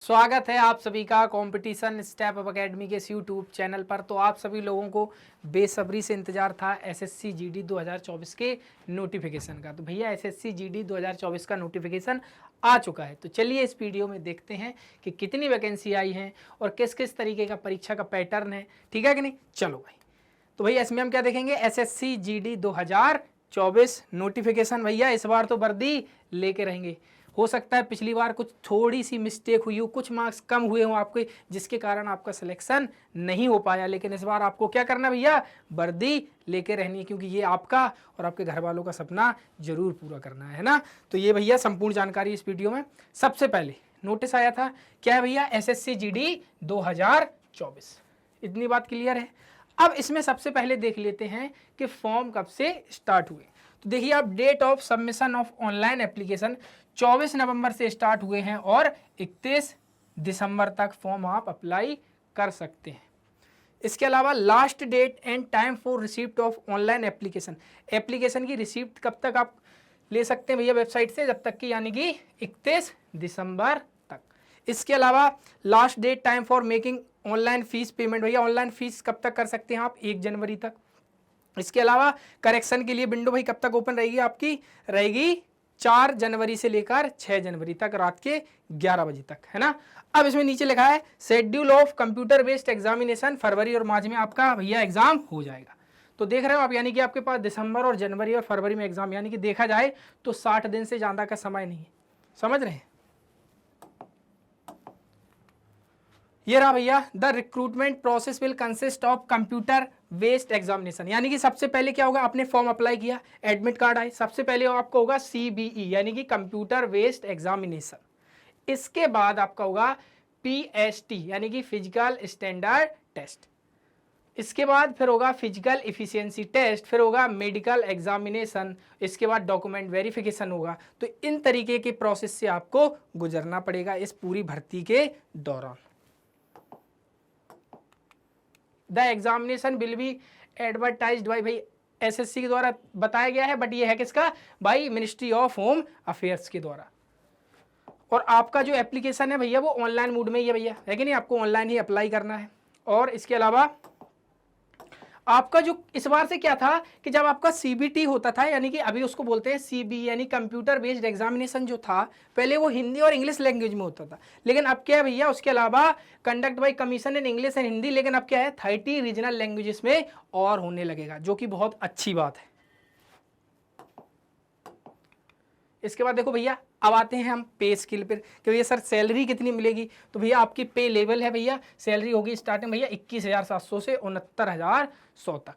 स्वागत है आप सभी का कंपटीशन स्टेप अप एकेडमी के इस यूट्यूब चैनल पर। तो आप सभी लोगों को बेसब्री से इंतजार था एसएससी जीडी 2024 के नोटिफिकेशन का। तो भैया एसएससी जीडी 2024 का नोटिफिकेशन आ चुका है। तो चलिए इस वीडियो में देखते हैं कि कितनी वैकेंसी आई हैं और किस किस तरीके का परीक्षा का पैटर्न है, ठीक है कि नहीं। चलो भाई, तो भैया इसमें हम क्या देखेंगे, एसएससी जीडी 2024 नोटिफिकेशन। भैया इस बार तो वर्दी लेके रहेंगे। हो सकता है पिछली बार कुछ थोड़ी सी मिस्टेक हुई हो, कुछ मार्क्स कम हुए हों आपके, जिसके कारण आपका सिलेक्शन नहीं हो पाया। लेकिन इस बार आपको क्या करना भैया, वर्दी लेके रहनी है, क्योंकि ये आपका और आपके घर वालों का सपना जरूर पूरा करना है ना। तो ये भैया संपूर्ण जानकारी इस वीडियो में। सबसे पहले नोटिस आया था, क्या है भैया, एसएससी जीडी 2024। इतनी बात क्लियर है। अब इसमें सबसे पहले देख लेते हैं कि फॉर्म कब से स्टार्ट हुए। तो देखिए आप, date of submission of online application 24 नवंबर से स्टार्ट हुए हैं और 31 दिसंबर तक फॉर्म आप अप्लाई कर सकते हैं। इसके अलावा last date and time for receipt of online application, application की रिसीप्ट कब तक आप ले सकते हैं भैया वेबसाइट से, जब तक कि यानी कि 31 दिसंबर तक। इसके अलावा last date time for making online fees payment, भैया ऑनलाइन फीस कब तक कर सकते हैं आप, 1 जनवरी तक। इसके अलावा करेक्शन के लिए विंडो भाई कब तक ओपन रहेगी आपकी, रहेगी 4 जनवरी से लेकर 6 जनवरी तक रात के 11 बजे तक, है ना। अब इसमें नीचे लिखा है schedule of computer based examination, फरवरी और मार्च में आपका भैया एग्जाम हो जाएगा। तो देख रहे हो आप, यानी कि आपके पास दिसंबर और जनवरी और फरवरी में एग्जाम, यानी कि देखा जाए तो 60 दिन से ज़्यादा का समय नहीं है। समझ रहे हैं। ये रहा भैया, the recruitment process will consist of computer based examination. यानी कि सबसे पहले क्या होगा, आपने फॉर्म अप्लाई किया, एडमिट कार्ड आए, सबसे पहले आपको होगा CBE यानी कि कंप्यूटर बेस्ड एग्जामिनेशन। इसके बाद आपका होगा PST यानी कि फिजिकल स्टैंडर्ड टेस्ट। इसके बाद फिर होगा फिजिकल इफिशियंसी टेस्ट, फिर होगा मेडिकल एग्जामिनेशन, इसके बाद डॉक्यूमेंट वेरिफिकेशन होगा। तो इन तरीके के प्रोसेस से आपको गुजरना पड़ेगा इस पूरी भर्ती के दौरान। The examination will be advertised by, भाई एसएससी के द्वारा बताया गया है, बट ये है किसका भाई, मिनिस्ट्री ऑफ होम अफेयर्स के द्वारा। और आपका जो एप्लीकेशन है भैया वो ऑनलाइन मोड में ही है भैया, है कि नहीं, आपको ऑनलाइन ही अप्लाई करना है। और इसके अलावा आपका जो इस बार से क्या था कि जब आपका CBT होता था, यानी कि अभी उसको बोलते हैं CBE यानी कंप्यूटर बेस्ड एग्जामिनेशन जो था, पहले वो हिंदी और इंग्लिश लैंग्वेज में होता था। लेकिन अब क्या है भैया, उसके अलावा conduct bye commission in English and Hindi, लेकिन अब क्या है 30 रीजनल लैंग्वेजेस में और होने लगेगा, जो कि बहुत अच्छी बात है। इसके बाद देखो भैया, अब आते हैं हम पे स्केल पर कि भैया सर सैलरी कितनी मिलेगी। तो भैया आपकी पे लेवल है भैया, सैलरी होगी स्टार्टिंग भैया 21,700 से 69,100 तक।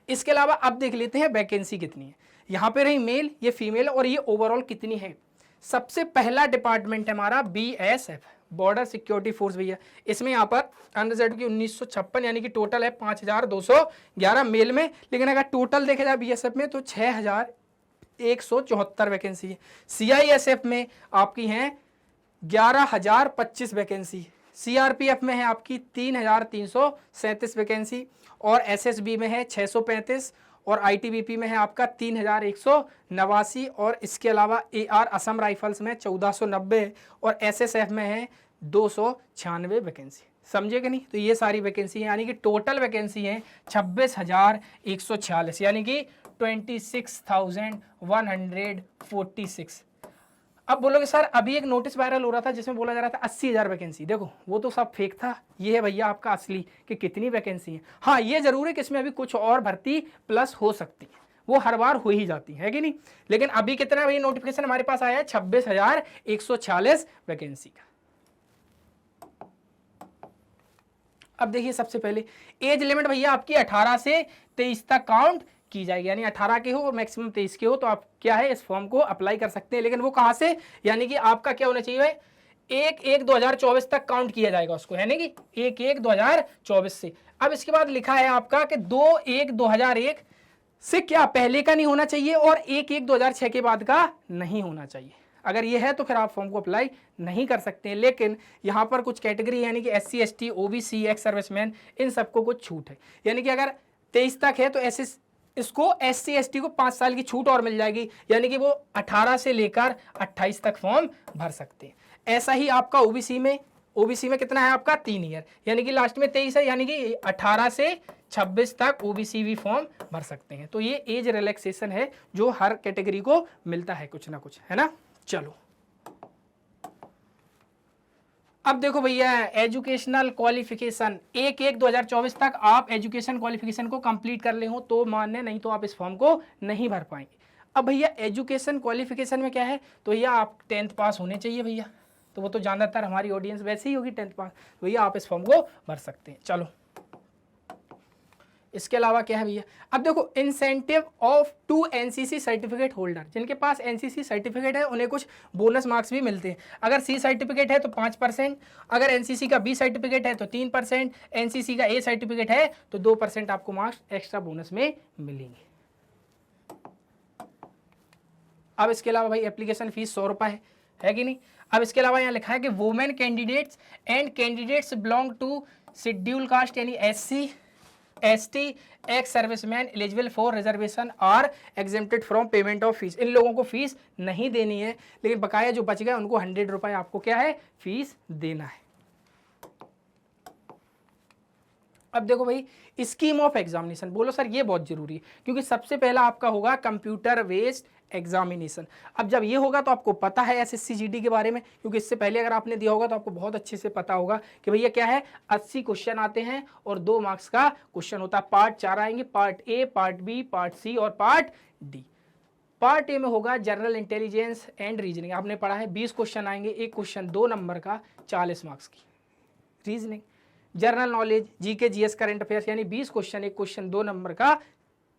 इसके अलावा अब देख लेते हैं वैकेंसी कितनी है। यहाँ पे रही मेल, ये फीमेल, और ये ओवरऑल कितनी है। सबसे पहला डिपार्टमेंट है हमारा BSF बॉर्डर सिक्योरिटी फोर्स भैया। इसमें यहाँ पर अनरिजर्व की 1956 यानी कि टोटल है 5,211 मेल में। लेकिन अगर टोटल देखा जाए BSF में तो 6,174 वैकेंसी है। CISF में आपकी हैं 11,025 वैकेंसी। CRPF में है आपकी 3,337 वैकेंसी, और SSB में है 635, और ITBP में है आपका 3,189, और इसके अलावा AR असम राइफल्स में 1,490, और SSF में है 296 वैकेंसी। समझे कि नहीं। तो ये सारी वैकेंसी है, यानी कि टोटल वैकेंसी है 26,146, यानी कि 26,146। अब बोलोगे सर अभी एक नोटिस वायरल हो रहा था जिसमें बोला जा रहा था 80,000 वैकेंसी, देखो वो तो सब फेक था। ये है भैया आपका असली कि कितनी वैकेंसी है। हाँ ये जरूर है कि इसमें अभी कुछ और भर्ती प्लस हो सकती है, वो हर बार हो ही जाती है कि नहीं। लेकिन अभी कितना भैया नोटिफिकेशन हमारे पास आया है, 26,146 वैकेंसी का। अब देखिए सबसे पहले एज लिमिट भैया आपकी 18 से 23 तक काउंट की जाएगी, यानी 18 के हो और मैक्सिमम 23 के हो तो आप क्या है इस फॉर्म को अप्लाई कर सकते हैं। लेकिन वो कहाँ से, यानी कि आपका क्या होना चाहिए, 1/1/2024 तक काउंट किया जाएगा उसको, है ना कि 1/1/2024 से। अब इसके बाद लिखा है आपका कि 2/1/2001 से क्या पहले का नहीं होना चाहिए और 1/1/2006 के बाद का नहीं होना चाहिए। अगर ये है तो फिर आप फॉर्म को अप्लाई नहीं कर सकते हैं। लेकिन यहाँ पर कुछ कैटेगरी यानी कि SC ST OBC ex serviceman, इन सबको कुछ छूट है। यानी कि अगर 23 तक है तो इसको SC ST को 5 साल की छूट और मिल जाएगी, यानी कि वो 18 से लेकर 28 तक फॉर्म भर सकते हैं। ऐसा ही आपका ओबीसी में कितना है आपका 3 ईयर, यानी कि लास्ट में 23 है, यानी कि 18 से 26 तक ओबीसी भी फॉर्म भर सकते हैं। तो ये एज रिलैक्सेशन है जो हर कैटेगरी को मिलता है कुछ ना कुछ, है ना। चलो अब देखो भैया, एजुकेशनल क्वालिफिकेशन 1/1/2024 तक आप एजुकेशन क्वालिफिकेशन को कंप्लीट कर ले हो तो मान्य, नहीं तो आप इस फॉर्म को नहीं भर पाएंगे। अब भैया एजुकेशन क्वालिफिकेशन में क्या है, तो भैया आप 10th पास होने चाहिए भैया, तो वो तो ज़्यादातर हमारी ऑडियंस वैसे ही होगी 10th पास, तो भैया आप इस फॉर्म को भर सकते हैं। चलो इसके अलावा क्या है भैया, अब देखो incentive of to NCC certificate holder, जिनके पास एनसीसी सर्टिफिकेट है उन्हें कुछ बोनस मार्क्स भी मिलते हैं। अगर सी सर्टिफिकेट है तो 5%, अगर एनसीसी का बी सर्टिफिकेट है तो 3%, एनसीसी का ए सर्टिफिकेट है तो 2% आपको मार्क्स एक्स्ट्रा बोनस में मिलेंगे। अब इसके अलावा भाई एप्लीकेशन फीस 100 रुपये है कि नहीं। अब इसके अलावा यहाँ लिखा है कि women candidates and candidates belong to schedule caste यानी SC ST ex serviceman eligible for reservation are exempted from payment of fees. इन लोगों को फीस नहीं देनी है, लेकिन बकाया जो बच गया उनको 100 रुपये आपको क्या है फीस देना है। अब देखो भाई स्कीम ऑफ एग्जामिनेशन, बोलो सर ये बहुत जरूरी है, क्योंकि सबसे पहला आपका होगा कंप्यूटर बेस्ड एग्जामिनेशन। अब जब ये होगा तो आपको पता है SSC GD के बारे में, क्योंकि इससे पहले अगर आपने दिया होगा तो आपको बहुत अच्छे से पता होगा कि भैया क्या है 80 क्वेश्चन आते हैं और 2 मार्क्स का क्वेश्चन होता है। पार्ट 4 आएंगे, part A, part B, part C और पार्ट D। पार्ट A में होगा जनरल इंटेलिजेंस एंड रीजनिंग, आपने पढ़ा है 20 क्वेश्चन आएंगे, एक क्वेश्चन 2 नंबर का 40 मार्क्स की reasoning. General knowledge GK GS current affairs यानी 20 क्वेश्चन, एक क्वेश्चन 2 नंबर का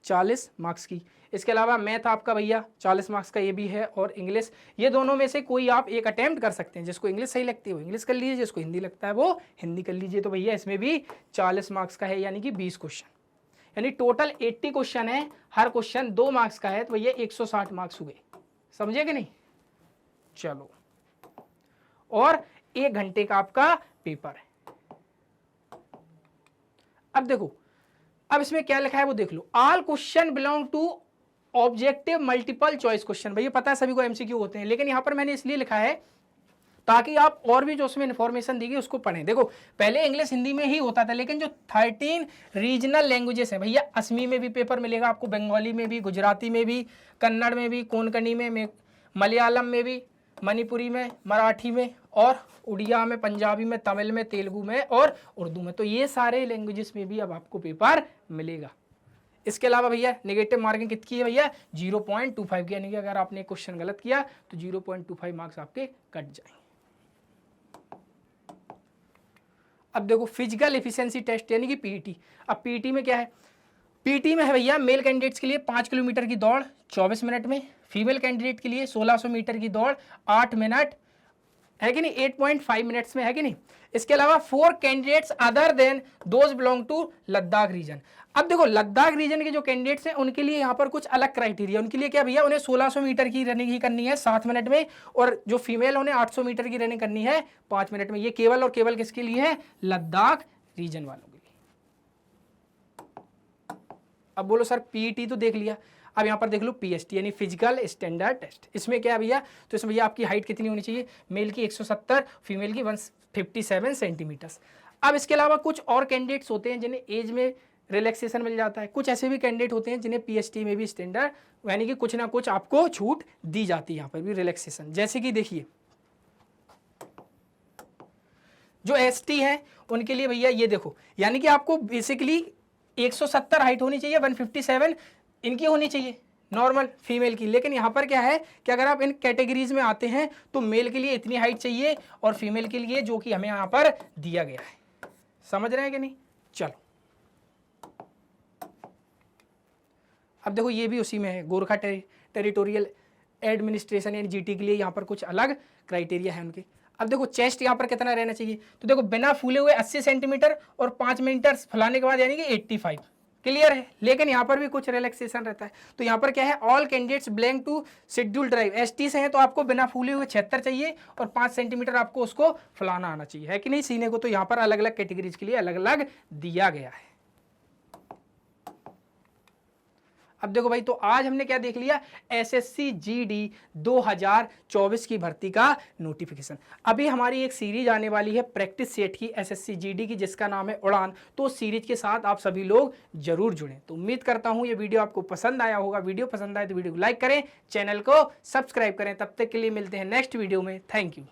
40 मार्क्स की। इसके अलावा मैथ आपका भैया 40 मार्क्स का ये भी है, और इंग्लिश, ये दोनों में से कोई आप एक अटेम्प्ट कर सकते हैं। जिसको इंग्लिश सही लगती है वो इंग्लिश कर लीजिए, जिसको हिंदी लगता है वो हिंदी कर लीजिए। तो भैया इसमें भी 40 मार्क्स का है, यानी कि 20 क्वेश्चन, यानी टोटल 80 क्वेश्चन है, हर क्वेश्चन 2 मार्क्स का है, तो भैया 160 मार्क्स हुए, समझे कि नहीं। चलो, और 1 घंटे का आपका पेपर है। अब देखो, अब इसमें क्या लिखा है वो देख लो। All question belong to objective multiple choice question, भैया पता है सभी को MCQ होते हैं, लेकिन यहां पर मैंने इसलिए लिखा है ताकि आप और भी जो उसमें इन्फॉर्मेशन दी गई उसको पढ़ें। देखो पहले इंग्लिश हिंदी में ही होता था, लेकिन जो 13 रीजनल लैंग्वेजेस हैं भैया, असमी में भी पेपर मिलेगा आपको, बंगाली में भी, गुजराती में भी, कन्नड़ में भी, कोंकणी में, मलयालम में भी, मणिपुरी में, मराठी में, और उड़िया में, पंजाबी में, तमिल में, तेलुगु में और उर्दू में। तो ये सारे लैंग्वेजेस में भी अब आपको पेपर मिलेगा। इसके अलावा भैया नेगेटिव मार्किंग कितनी है भैया 0.25 की, यानी कि अगर आपने क्वेश्चन गलत किया तो 0.25 मार्क्स आपके कट जाएंगे। अब देखो फिजिकल एफिशिएंसी टेस्ट यानी कि PET। अब PET में क्या है, PET में है भैया मेल कैंडिडेट्स के लिए 5 किलोमीटर की दौड़ 24 मिनट में, फीमेल कैंडिडेट के लिए 1600 मीटर की दौड़ 8 मिनट, है कि नहीं, 8.5 मिनट्स में, है कि नहीं। इसके अलावा 4 candidates other than those belong to Ladakh region. अब देखो लद्दाख रीजन के जो कैंडिडेट्स हैं उनके लिए यहाँ पर कुछ अलग क्राइटेरिया, उनके लिए क्या भैया, उन्हें 1600 मीटर की रनिंग ही करनी है 7 मिनट में, और जो फीमेल उन्हें 800 मीटर की रनिंग करनी है 5 मिनट में। ये केवल और केवल किसके लिए है, लद्दाख रीजन वालों के लिए। अब बोलो सर PET तो देख लिया, अब यहाँ पर देख लो PST यानी फिजिकल स्टैंडर्ड टेस्ट। इसमें क्या है भैया, तो इसमें भैया आपकी हाइट कितनी होनी चाहिए, मेल की 170, फीमेल की 157 सेंटीमीटर्स। अब इसके अलावा कुछ और कैंडिडेट्स होते हैं जिन्हें एज में रिलैक्सेशन मिल जाता है, कुछ ऐसे भी कैंडिडेट होते हैं जिन्हें PST में भी स्टैंडर्ड यानी कि कुछ ना कुछ आपको छूट दी जाती है यहाँ पर भी रिलैक्सेशन। जैसे कि देखिए जो ST है उनके लिए भैया ये देखो, यानी कि आपको बेसिकली 170 हाइट होनी चाहिए, 157 इनकी होनी चाहिए नॉर्मल फीमेल की। लेकिन यहाँ पर क्या है कि अगर आप इन कैटेगरीज में आते हैं तो मेल के लिए इतनी हाइट चाहिए और फीमेल के लिए जो कि हमें यहाँ पर दिया गया है, समझ रहे हैं कि नहीं। चलो अब देखो ये भी उसी में है, गोरखा टेरिटोरियल एडमिनिस्ट्रेशन यानी GT के लिए यहाँ पर कुछ अलग क्राइटेरिया है उनके। अब देखो चेस्ट यहाँ पर कितना रहना चाहिए, तो देखो बिना फूले हुए 80 सेंटीमीटर और 5 मिनट फुलाने के बाद यानी कि 85, क्लियर है। लेकिन यहाँ पर भी कुछ रिलैक्सेशन रहता है, तो यहाँ पर क्या है, all candidates belong to schedule tribe ST से हैं तो आपको बिना फूले हुए 76 चाहिए और 5 सेंटीमीटर आपको उसको फुलाना आना चाहिए, है कि नहीं, सीने को। तो यहाँ पर अलग अलग कैटेगरीज के लिए अलग अलग दिया गया है। अब देखो भाई, तो आज हमने क्या देख लिया, एसएससी जीडी 2024 की भर्ती का नोटिफिकेशन। अभी हमारी एक सीरीज आने वाली है प्रैक्टिस सेट की एसएससी जीडी की, जिसका नाम है उड़ान। तो उस सीरीज के साथ आप सभी लोग जरूर जुड़ें। तो उम्मीद करता हूं ये वीडियो आपको पसंद आया होगा। वीडियो पसंद आए तो वीडियो को लाइक करें, चैनल को सब्सक्राइब करें। तब तक के लिए मिलते हैं नेक्स्ट वीडियो में। Thank you.